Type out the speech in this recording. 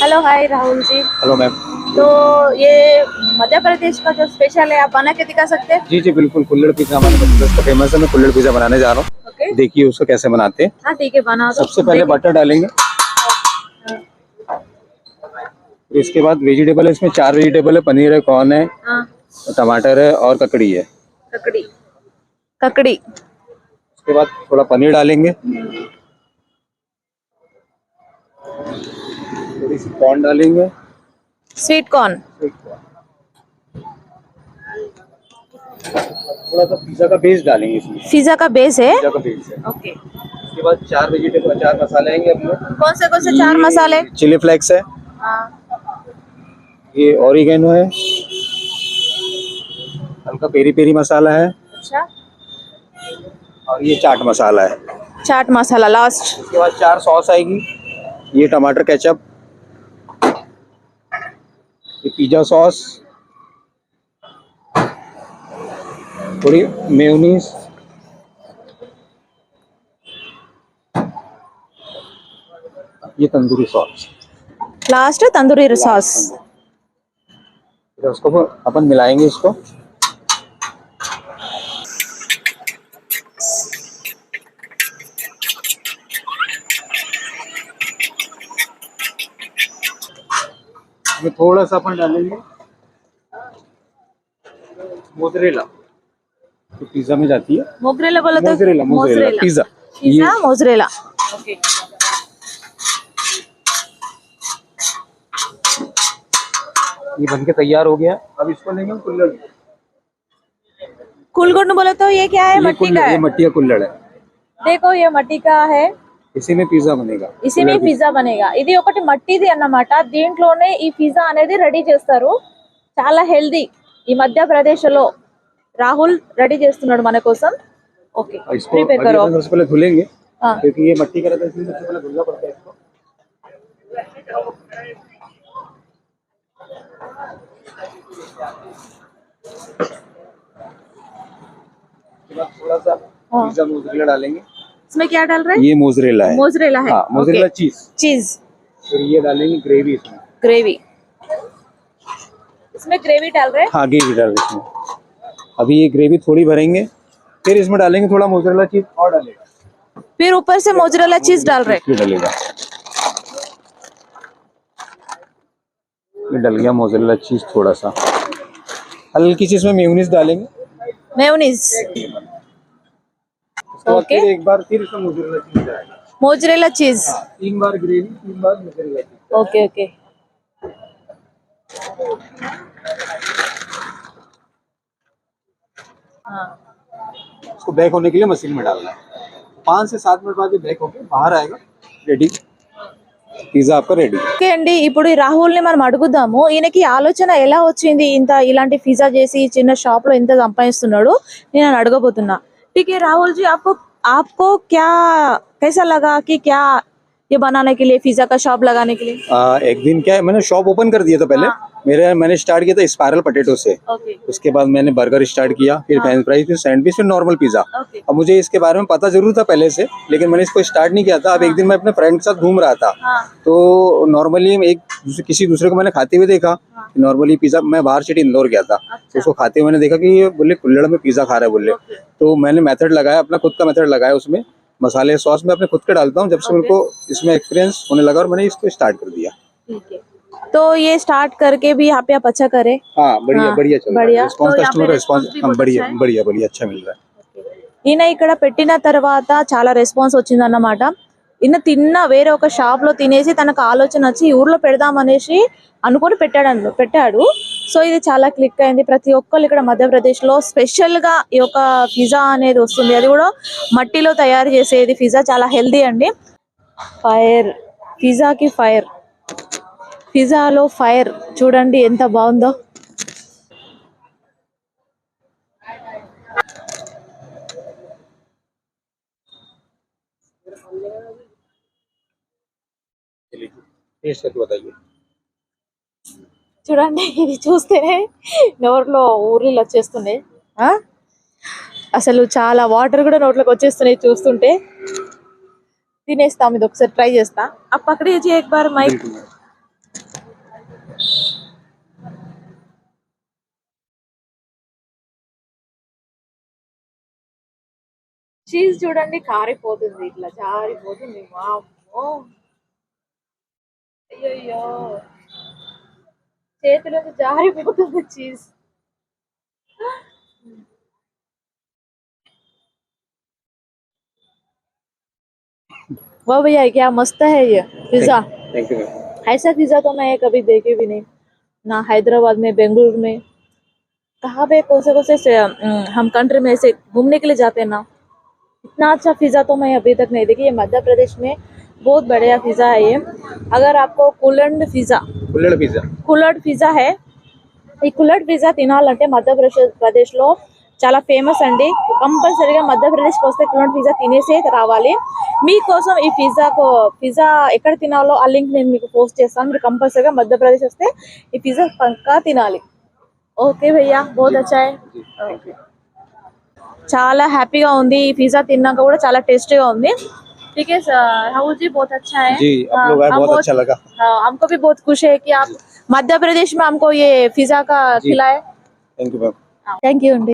Hello, hi Rahul ji. Hello ma'am. तो ये मध्य प्रदेश का जो स्पेशल है, आप बना के दिखा सकते हैं? जी जी बिल्कुल, कुल्हड़ पिज्जा हमारे मध्य प्रदेश का फेमस है। मैं कुल्हड़ पिज्जा बनाने जा रहा हूँ। ओके। देखिए उसको कैसे बनाते हैं। हाँ ठीक है, बना दो। सबसे पहले बटर डालेंगे, इसके बाद वेजिटेबल है। इसमें 4 वेजिटेबल है, पनीर है, कॉर्न है, हाँ, टमाटर है और ककड़ी है। ककड़ी। ककड़ी। उसके बाद थोड़ा पनीर डालेंगे, थोड़ी सी कॉर्न डालेंगे, स्वीट कॉर्न। थोड़ा सा पिज्जा का बेस डालेंगे इसमें। पिज्जा का बेस है। पिज्जा का बेस है। ओके। उसके बाद 4 वेजिटेबल, 4 मसाले आएंगे अपने। कौन से 4 मसाले? चिली फ्लेक्स है, हाँ। ये ऑरिगेनो है, हल्का पेरी पेरी मसाला है अच्छा। और ये चाट मसाला है। चाट मसाला लास्ट। उसके बाद 4 सॉस आएगी, ये टमाटर केचप, ये पिज्जा सॉस, थोड़ी मेयोनीज, ये tandoori sauce. Last tandoori sauce. फिर उसको अपन मिलाएंगे इसको। इसमें थोड़ा सा अपन डालेंगे मोज़रेला, तो पिज्जा में जाती है। मोगरेला बोला तो? Mozzarella, mozzarella pizza. Pizza mozzarella. Okay. ये बनके तैयार हो गया। अब इसको लेंगे हम कुल्हड़। कुलगुंड बोला तो ये क्या है? मट्टी का ये है। मट्टी का कुल्हड़ है। देखो ये मट्टी का है। इसी में पिज्जा बनेगा। ఇసి మీ పిజ్జా బనేగా. ఇది ఒకటి మట్టిది అన్నమాట. దీంట్లోనే ఈ పిజ్జా అనేది రెడీ చేస్తారు. చాలా హెల్దీ. ఈ మధ్య ప్రదేశ్లో రాహుల్ రెడీ చేస్తున్నాడు మన కోసం. ఓకే, ప్రిపేర్ करो। सबसे पहले धुलेंगे हां, क्योंकि ये मट्टी का रहता है, इसलिए सबसे पहले धुलना पड़ता है इसको। थोड़ा सा पिज्जा मोज़रेला डालेंगे। इसमें क्या डाल रहे हैं? ये मोज़रेला है। मोज़रेला है। हाँ, मोज़रेला चीज। चीज। फिर ये डालेंगे ग्रेवी इसमें। ग्रेवी। इसमें ग्रेवी डाल रहे हैं। हाँ, ग्रेवी डाल रहे हैं। अभी ये ग्रेवी थोड़ी भरेंगे, फिर इसमें डालेंगे थोड़ा मोज़रेला चीज और डालेगा। फिर ऊपर से मोज़रेला चीज डाल रहे हैं। डालेगा। ये डल गया मोज़रेला चीज थोड़ा सा। हल्की सी इसमें मेयोनीज डालेंगे। मेयोनीज। ओके। फिर एक बार फिर इसमें मोज़रेला चीज डालेंगे। मोज़रेला चीज। 3 बार ग्रेवी, 3 बार मोज़रेला चीज। Okay okay. हाँ, इसको बेक होने के लिए मशीन में डालना है। 5 से 7 मिनट बाद ये बेक होके बाहर आएगा, रेडी, పిజ్జా आपका రెడీ। ఓకే అండి, ఇప్పుడు ఈ రాహుల్ ని మనం అడుగుదాము, ఈయనకి ఆలోచన ఎలా వచ్చింది ఇంత ఇలాంటి పిజ్జా చేసి చిన్న షాప్ లో ఇంత సంపాదిస్తున్నాడు నేను అడగబోతున్నా। ठीक है राहुल जी, आपको आपको क्या कैसा लगा कि क्या ये बनाने के लिए पिज्जा का शॉप लगाने के लिए? एक दिन क्या है, मैंने शॉप ओपन कर दिया था पहले। मैंने स्टार्ट किया था स्पाइरल पोटैटो से। ओके। उसके बाद मैंने बर्गर स्टार्ट किया, फिर फ्रेंच फ्राइज, फिर सैंडविच, फिर नॉर्मल पिज्जा। ओके। अब मुझे इसके बारे में पता जरूर था पहले से, लेकिन मैंने इसको स्टार्ट नहीं किया था। अब एक दिन मैं अपने फ्रेंड के साथ घूम रहा था, तो नॉर्मली किसी दूसरे को मैंने खाते हुए देखा। नॉर्मली पिज्जा, मैं बाहर सिटी इंदौर गया था, तो उसको खाते हुए मैंने देखा कि ये बोले कुल्हड़ में पिज्जा खा रहा है बोले। तो मैंने मेथड लगाया, अपना खुद का मेथड लगाया। उसमें मसाले सॉस मैं अपने खुद के डालता हूँ। जब से मेरे को इसमें एक्सपीरियंस होने लगा और मैंने इसको स्टार्ट कर दिया। ठीक है, तो ये स्टार्ट करके भी यहाँ पे आप अच्छा करे? हाँ, बढ़िया बढ़िया चल रहा है। बढ़िया। रिस्पांस, तो यहाँ कस्टमर पे का रिस्पांस response भी बढ़िया बहुत अच्छा है। बढ़िया बढ़िया अच्छा मिल रहा है। ఈయన ఇక్కడ పెట్టిన తర్వాత చాలా రెస్పాన్స్ వచ్చిందన్నమాట। ఈయన తిన్న వేరే ఒక షాప్ లో తినేసి తనకు ఆలోచన వచ్చి ఈ ఊర్లో పెడదామనేసి అనుకొని పెట్టాడు। సో ఇది చాలా క్లిక్ అయింది। ప్రతి ఒక్కళ్ళు ఇక్కడ మధ్యప్రదేశ్ లో స్పెషల్ గా ఈ యొక్క పిజ్జా అనేది వస్తుంది, అది కూడా మట్టిలో తయారు చేసేది పిజ్జా, చాలా హెల్దీ అండి। ఫైర్, పిజ్జాకి ఫైర్, పిజ్జాలో ఫైర్ చూడండి ఎంత బాగుందో। टेस्ट करके बताइए। చూడండి, ఇది చూస్తేనే నోట్లో ఊర్లీలు వచ్చేస్తున్నాయి। అసలు చాలా వాటర్ కూడా నోట్లోకి వచ్చేస్తున్నాయి చూస్తుంటే। తినేస్తాం, ఇది ఒకసారి ట్రై చేస్తా। आप पकड़िए जी एक बार माइक। చీజ్ చూడండి కారిపోతుంది, ఇట్లా జారిపోతుంది. వామ్మో, అయ్యయ్యో, చేతిలోకి జారిపోతుంది చీజ్. वाह भैया, क्या मस्त है ये पिज्जा। Thank you. ऐसा पिज्जा तो मैं कभी देखे भी नहीं, ना हैदराबाद में, बेंगलुरु में, कहाँ पे कौन से हम कंट्री में ऐसे घूमने के लिए जाते हैं ना, इतना अच्छा पिज्जा तो मैं अभी तक नहीं देखी। ये मध्य प्रदेश में बहुत बढ़िया पिज्जा है ये। अगर आपको कुल्हड़ पिज्जा है, ఈ కుల్లడ్ పిజ్జా తినాలంటే మధ్యప్రదేశ్లో చాలా ఫేమస్ అండి. కంపల్సరీగా మధ్యప్రదేశ్కి వస్తే కుల్లడ్ పిజ్జా తినేసే రావాలి. మీకోసం ఈ పిజ్జా ఎక్కడ తినాలో ఆ లింక్ నేను మీకు పోస్ట్ చేస్తాను. మీరు కంపల్సరీగా మధ్యప్రదేశ్ వస్తే ఈ పిజ్జా పక్కా తినాలి. ఓకే భయ్యా, బహుత్ అచ్చా హై. చాలా హ్యాపీగా ఉంది. ఈ పిజ్జా తిన్నాక కూడా చాలా టేస్టీగా ఉంది. ठीक है सर, राहुल जी बहुत अच्छा है जी, आप लोग आए, बहुत अच्छा लगा। हमको भी बहुत खुश है कि आप मध्य प्रदेश में हमको ये पिज्जा का खिलाए। Thank you ma'am. Thank you अंडी।